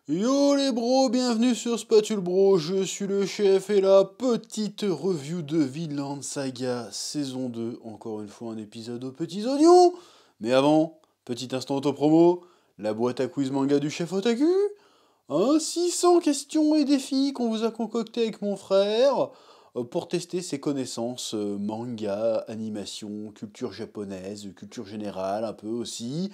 Yo les bros, bienvenue sur Spatule Bro, je suis le chef et la petite review de Vinland Saga saison 2, encore une fois un épisode aux petits oignons. Mais avant, petit instant auto-promo, la boîte à quiz manga du chef Otaku, 600 questions et défis qu'on vous a concocté avec mon frère pour tester ses connaissances manga, animation, culture japonaise, culture générale un peu aussi.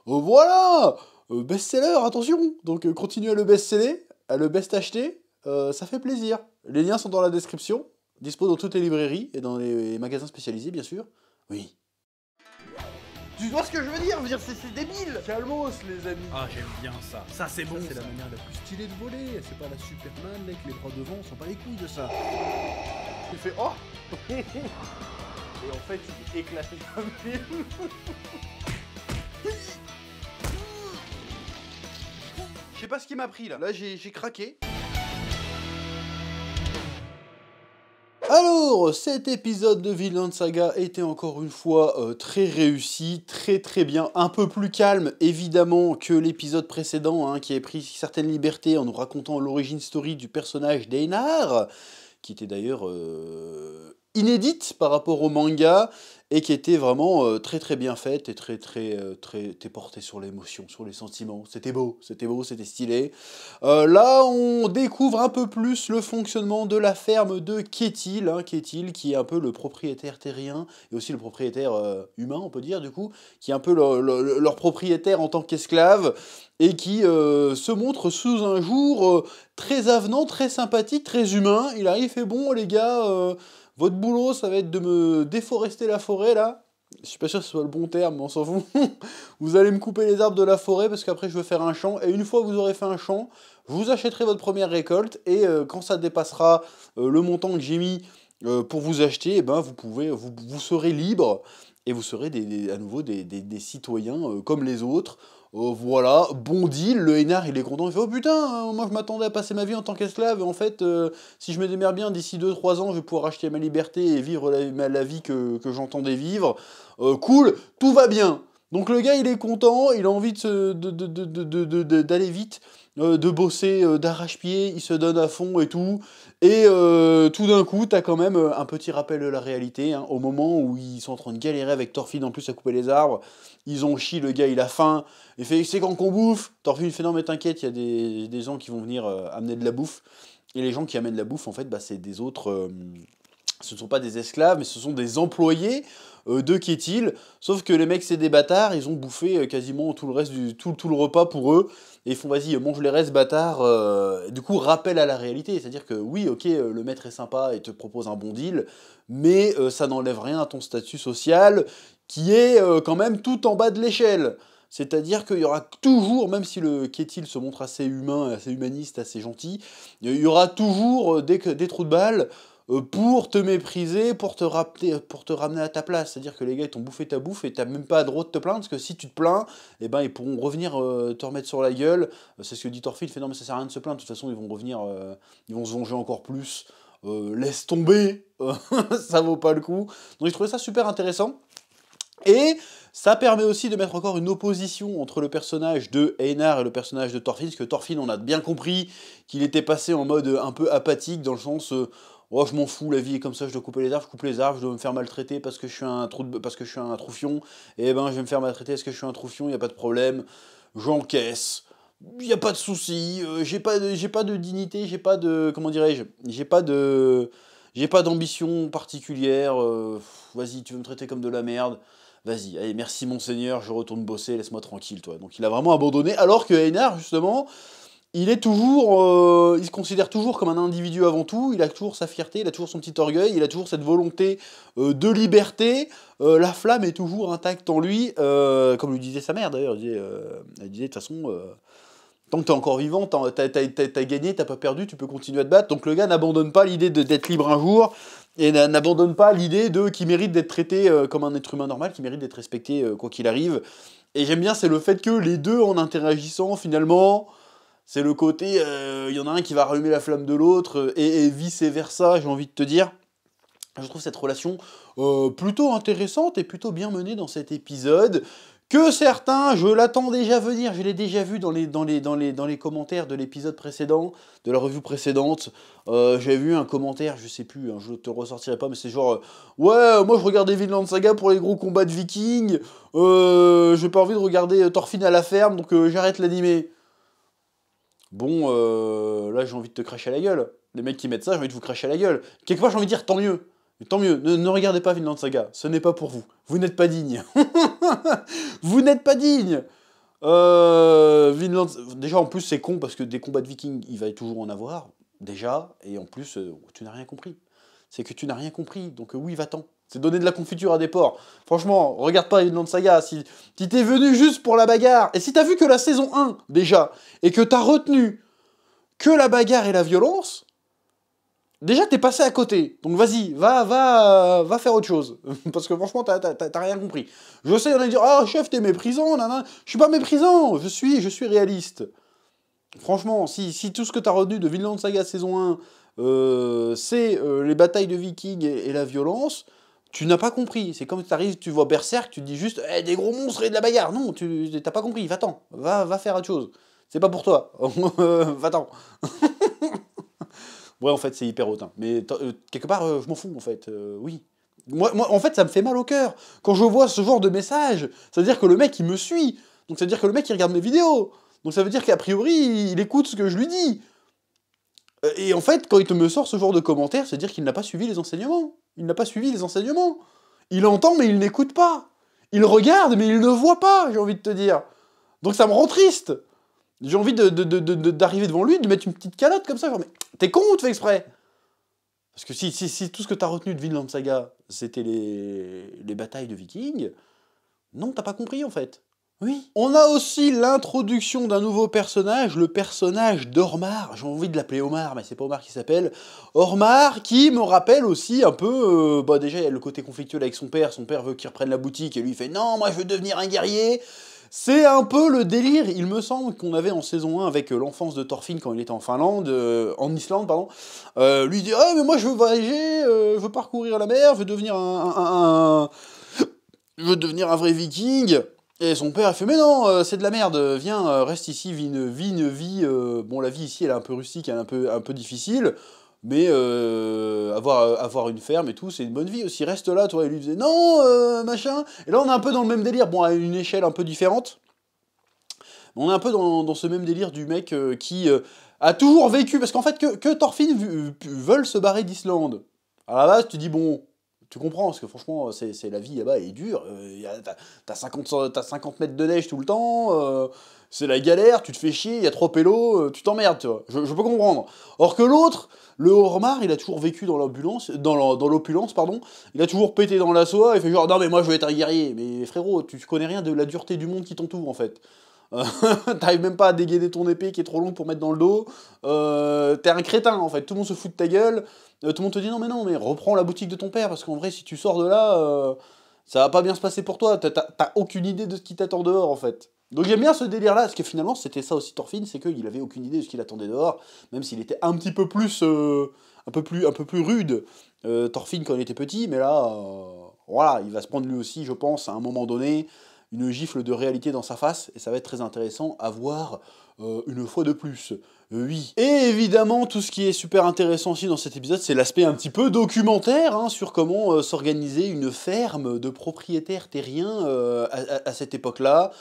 Voilà, best-seller, attention. Donc continuez à le best-seller, à le best-acheter, ça fait plaisir. Les liens sont dans la description, dispo dans toutes les librairies et dans les magasins spécialisés, bien sûr. Oui. Tu vois ce que je veux dire? Je veux dire, c'est débile. Calmos, les amis. Ah, j'aime bien ça. Ça, c'est bon. C'est la manière la plus stylée de voler. C'est pas la Superman avec les bras devant, on s'en bat les couilles de ça. Tu fais oh. Et en fait, il est éclaté comme film. Je sais pas ce qui m'a pris là. Là, j'ai craqué. Alors, cet épisode de Vinland Saga était encore une fois très réussi, très bien, un peu plus calme évidemment que l'épisode précédent, qui a pris certaines libertés en nous racontant l'origine story du personnage d'Einar, qui était d'ailleurs inédite par rapport au manga, et qui était vraiment très bien faite, et très portée sur l'émotion, sur les sentiments. C'était beau, c'était stylé. Là, on découvre un peu plus le fonctionnement de la ferme de Ketil, Ketil qui est un peu le propriétaire terrien, et aussi le propriétaire humain, on peut dire, du coup, qui est un peu leur propriétaire en tant qu'esclave, et qui se montre sous un jour très avenant, très sympathique, très humain. Il arrive, il fait bon, les gars, votre boulot, ça va être de me déforester la forêt, là. Je suis pas sûr que ce soit le bon terme, mais on s'en fout. Vous allez me couper les arbres de la forêt, parce qu'après, je veux faire un champ. Et une fois que vous aurez fait un champ, vous achèterez votre première récolte. Et quand ça dépassera le montant que j'ai mis pour vous acheter, eh ben, vous serez libre. Et vous serez à nouveau des citoyens comme les autres. Voilà, bon deal, le Einar il est content, il fait « Oh putain, moi je m'attendais à passer ma vie en tant qu'esclave, et en fait, si je me démerde bien, d'ici 2-3 ans, je vais pouvoir acheter ma liberté et vivre la vie que j'entendais vivre. Cool, tout va bien !» Donc le gars il est content, il a envie d'aller vite, de bosser d'arrache-pied, il se donne à fond et tout. Et tout d'un coup, t'as quand même un petit rappel de la réalité, au moment où ils sont en train de galérer avec Thorfinn en plus à couper les arbres. Ils ont chi, le gars il a faim, il fait c'est quand qu'on bouffe. Thorfinn fait non mais t'inquiète, il y a des gens qui vont venir amener de la bouffe. Et les gens qui amènent de la bouffe, en fait, bah, c'est des autres... ce ne sont pas des esclaves, mais ce sont des employés de Ketil. Sauf que les mecs, c'est des bâtards, ils ont bouffé quasiment tout le reste tout le repas pour eux. Et ils font, vas-y, mange les restes, bâtards. Du coup, rappel à la réalité. C'est-à-dire que oui, ok, le maître est sympa et te propose un bon deal, mais ça n'enlève rien à ton statut social, qui est quand même tout en bas de l'échelle. C'est-à-dire qu'il y aura toujours, même si le Ketil se montre assez humain, assez humaniste, assez gentil, il y aura toujours des trous de balles pour te mépriser, pour te ramener à ta place. C'est-à-dire que les gars, ils t'ont bouffé ta bouffe et t'as même pas le droit de te plaindre, parce que si tu te plains, eh ben, ils pourront revenir te remettre sur la gueule. C'est ce que dit Thorfinn, il fait non mais ça sert à rien de se plaindre, de toute façon ils vont revenir, ils vont se venger encore plus. Laisse tomber, ça vaut pas le coup. Donc j'ai trouvé ça super intéressant. Et ça permet aussi de mettre encore une opposition entre le personnage de Einar et le personnage de Thorfinn, parce que Thorfinn, on a bien compris qu'il était passé en mode un peu apathique, dans le sens oh je m'en fous, la vie est comme ça, je dois couper les arbres, je coupe les arbres, je dois me faire maltraiter parce que je suis un troufion, et ben je vais me faire maltraiter parce que je suis un troufion, y a pas de problème, j'encaisse. Y a pas de souci, j'ai pas de dignité, j'ai pas de comment dirais-je, j'ai pas d'ambition particulière, vas-y, tu veux me traiter comme de la merde. Vas-y, allez, merci monseigneur, je retourne bosser, laisse-moi tranquille, toi. Donc il a vraiment abandonné, alors que Einar, justement, il se considère toujours comme un individu avant tout, il a toujours sa fierté, il a toujours son petit orgueil, il a toujours cette volonté de liberté, la flamme est toujours intacte en lui, comme lui disait sa mère d'ailleurs, elle disait de toute façon... tant que t'es encore vivant, t'as gagné, t'as pas perdu, tu peux continuer à te battre. Donc le gars n'abandonne pas l'idée d'être libre un jour, et n'abandonne pas l'idée qu'il mérite d'être traité comme un être humain normal, qu'il mérite d'être respecté quoi qu'il arrive. Et j'aime bien, c'est le fait que les deux, en interagissant, finalement, c'est le côté, y en a un qui va rallumer la flamme de l'autre, et vice-versa, j'ai envie de te dire. Je trouve cette relation plutôt intéressante et plutôt bien menée dans cet épisode, que certains, je l'attends déjà venir, je l'ai déjà vu dans les commentaires de l'épisode précédent, de la revue précédente. J'avais vu un commentaire, je sais plus, hein, je te ressortirai pas, mais c'est genre ouais, moi je regardais Vinland Saga pour les gros combats de vikings, j'ai pas envie de regarder Thorfinn à la ferme, donc j'arrête l'animé. Bon, là j'ai envie de te cracher à la gueule. Les mecs qui mettent ça, j'ai envie de vous cracher à la gueule. Quelque part, j'ai envie de dire tant mieux. Tant mieux, ne regardez pas Vinland Saga, ce n'est pas pour vous. Vous n'êtes pas digne. Vous n'êtes pas digne. Vinland... Déjà, en plus, c'est con parce que des combats de vikings, il va toujours en avoir. Déjà, et en plus, tu n'as rien compris. C'est que tu n'as rien compris, donc oui, va-t'en. C'est donner de la confiture à des porcs. Franchement, regarde pas Vinland Saga. Si t'es venu juste pour la bagarre, et si t'as vu que la saison 1, déjà, et que t'as retenu que la bagarre et la violence, déjà, t'es passé à côté. Donc vas-y, va faire autre chose. Parce que franchement, t'as rien compris. Je sais, on va dire, ah, chef, t'es méprisant, nanana. Je suis pas méprisant, je suis réaliste. Franchement, si tout ce que t'as retenu de Vinland Saga saison 1, c'est les batailles de vikings et la violence, tu n'as pas compris. C'est comme t'arrives, tu vois Berserk, tu te dis juste, des gros monstres et de la bagarre. Non, t'as pas compris, va-t'en. Va faire autre chose. C'est pas pour toi. Va-t'en. Ouais, en fait, c'est hyper hautain. Mais quelque part, je m'en fous, en fait. Oui. Moi, en fait, ça me fait mal au cœur. Quand je vois ce genre de message, ça veut dire que le mec, il me suit. Donc ça veut dire que le mec, il regarde mes vidéos. Donc ça veut dire qu'a priori, il écoute ce que je lui dis. Et en fait, quand il te me sort ce genre de commentaires, c'est dire qu'il n'a pas suivi les enseignements. Il n'a pas suivi les enseignements. Il entend, mais il n'écoute pas. Il regarde, mais il ne voit pas, j'ai envie de te dire. Donc ça me rend triste. J'ai envie d'arriver devant lui, de mettre une petite calotte comme ça, genre, mais t'es con ou tu fais exprès? Parce que si tout ce que t'as retenu de Vinland Saga, c'était les batailles de vikings, non, t'as pas compris en fait. Oui. On a aussi l'introduction d'un nouveau personnage, le personnage d'Ormar. J'ai envie de l'appeler Omar, mais c'est pas Omar qui s'appelle. Ormar, qui me rappelle aussi un peu... bah déjà, il y a le côté conflictuel avec son père. Son père veut qu'il reprenne la boutique, et lui il fait « Non, moi je veux devenir un guerrier !» C'est un peu le délire, il me semble, qu'on avait en saison 1 avec l'enfance de Thorfinn quand il était en Finlande, en Islande, pardon. Lui dit « Ah, mais moi je veux voyager, je veux parcourir la mer, je veux devenir je veux devenir un vrai viking !» Et son père a fait « Mais non, c'est de la merde, viens, reste ici, vis une vie... bon, la vie ici, elle est un peu rustique, elle est un peu difficile, mais avoir une ferme et tout, c'est une bonne vie aussi, reste là, toi. » Et lui disait « Non, machin... » Et là, on est un peu dans le même délire, bon, à une échelle un peu différente. Mais on est un peu dans ce même délire du mec qui a toujours vécu... Parce qu'en fait, que Thorfinn veulent se barrer d'Islande. À la base, tu dis, bon... Tu comprends, parce que franchement, c'est la vie là-bas, elle est dure. T'as 50 mètres de neige tout le temps, c'est la galère, tu te fais chier, il y a 3 pélos, tu t'emmerdes, tu vois. Je peux comprendre. Or que l'autre, le Ormar, il a toujours vécu dans l'opulence, pardon. Il a toujours pété dans la soie, il fait genre, non mais moi je veux être un guerrier. Mais frérot, tu connais rien de la dureté du monde qui t'entoure en fait. T'arrives même pas à dégainer ton épée qui est trop longue pour mettre dans le dos. T'es un crétin en fait, tout le monde se fout de ta gueule. Tout le monde te dit non mais reprends la boutique de ton père parce qu'en vrai si tu sors de là, ça va pas bien se passer pour toi. T'as aucune idée de ce qui t'attend dehors en fait. Donc j'aime bien ce délire là, parce que finalement c'était ça aussi Thorfinn, c'est qu'il avait aucune idée de ce qu'il attendait dehors, même s'il était un petit peu plus, un peu plus rude, Thorfinn quand il était petit, mais là, voilà, il va se prendre lui aussi, je pense, à un moment donné, une gifle de réalité dans sa face, et ça va être très intéressant à voir une fois de plus. Oui. Et évidemment, tout ce qui est super intéressant aussi dans cet épisode, c'est l'aspect un petit peu documentaire, hein, sur comment s'organiser une ferme de propriétaires terriens à cette époque-là,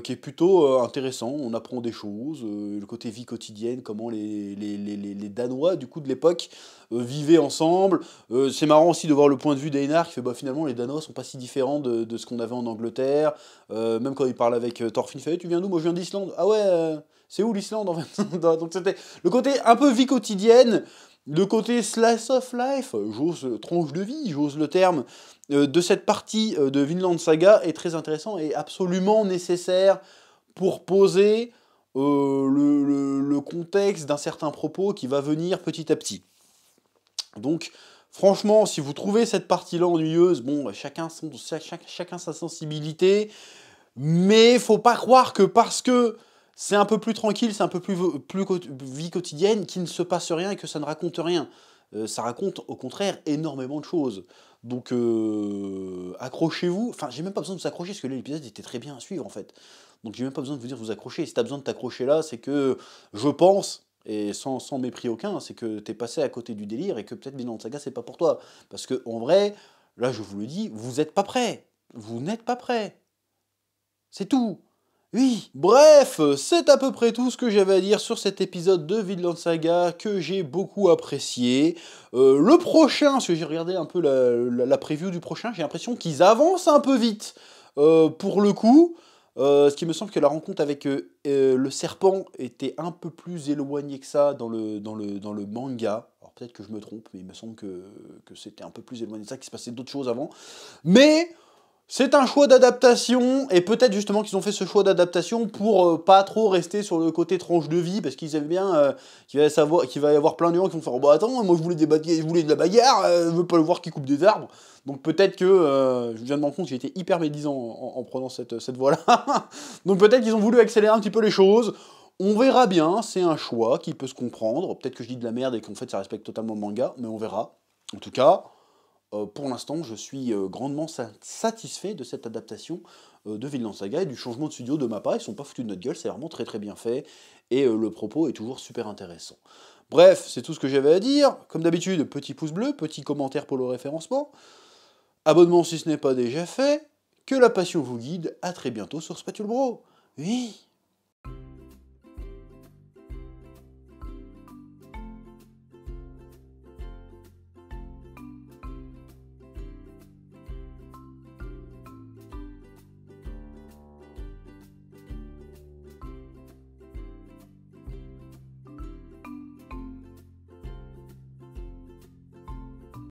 qui est plutôt intéressant. On apprend des choses, le côté vie quotidienne, comment les Danois, du coup, de l'époque, vivaient ensemble. C'est marrant aussi de voir le point de vue d'Einar, qui fait, bah finalement, les Danois sont pas si différents de ce qu'on avait en Angleterre. Même quand il parle avec Thorfinn, il fait, tu viens d'où? Moi, je viens d'Islande. Ah ouais, c'est où l'Islande en fait? Donc c'était le côté un peu vie quotidienne, le côté slice of life, tranche de vie, j'ose le terme, de cette partie de Vinland Saga est très intéressant et absolument nécessaire pour poser le contexte d'un certain propos qui va venir petit à petit. Donc franchement, si vous trouvez cette partie-là ennuyeuse, bon, chacun sa sensibilité, mais faut pas croire que parce que c'est un peu plus tranquille, c'est un peu plus vie quotidienne, qu'il ne se passe rien et que ça ne raconte rien. ça raconte au contraire énormément de choses. Donc accrochez-vous, enfin j'ai même pas besoin de vous accrocher parce que là l'épisode était très bien à suivre en fait. Donc j'ai même pas besoin de vous dire de vous accrocher. Si t'as besoin de t'accrocher là, c'est que je pense, et sans mépris aucun, c'est que t'es passé à côté du délire et que peut-être Vinland Saga c'est pas pour toi. Parce que en vrai, là je vous le dis, vous êtes pas prêts. Vous n'êtes pas prêts. C'est tout. Oui, bref, c'est à peu près tout ce que j'avais à dire sur cet épisode de Vinland Saga que j'ai beaucoup apprécié. Le prochain, parce que j'ai regardé un peu la preview du prochain, j'ai l'impression qu'ils avancent un peu vite pour le coup. Ce qui me semble que la rencontre avec le serpent était un peu plus éloignée que ça dans le manga. Alors peut-être que je me trompe, mais il me semble que c'était un peu plus éloigné de ça, qu'il se passait d'autres choses avant. Mais c'est un choix d'adaptation, et peut-être justement qu'ils ont fait ce choix d'adaptation pour pas trop rester sur le côté tranche de vie, parce qu'ils savaient bien qu'il va y avoir plein de gens qui vont faire « Bah attends, moi je voulais je voulais de la bagarre, je veux pas le voir qui coupe des arbres ». Donc peut-être que, je viens de me rendre compte que j'ai été hyper médisant en prenant cette voie-là. Donc peut-être qu'ils ont voulu accélérer un petit peu les choses. On verra bien, c'est un choix qui peut se comprendre. Peut-être que je dis de la merde et qu'en fait ça respecte totalement le manga, mais on verra. En tout cas... pour l'instant, je suis grandement satisfait de cette adaptation de Vinland Saga et du changement de studio de ma part. Ils sont pas foutus de notre gueule, c'est vraiment très très bien fait et le propos est toujours super intéressant. Bref, c'est tout ce que j'avais à dire. Comme d'habitude, petit pouce bleu, petit commentaire pour le référencement. Abonnement si ce n'est pas déjà fait. Que la passion vous guide. À très bientôt sur Spatule Bro. Oui.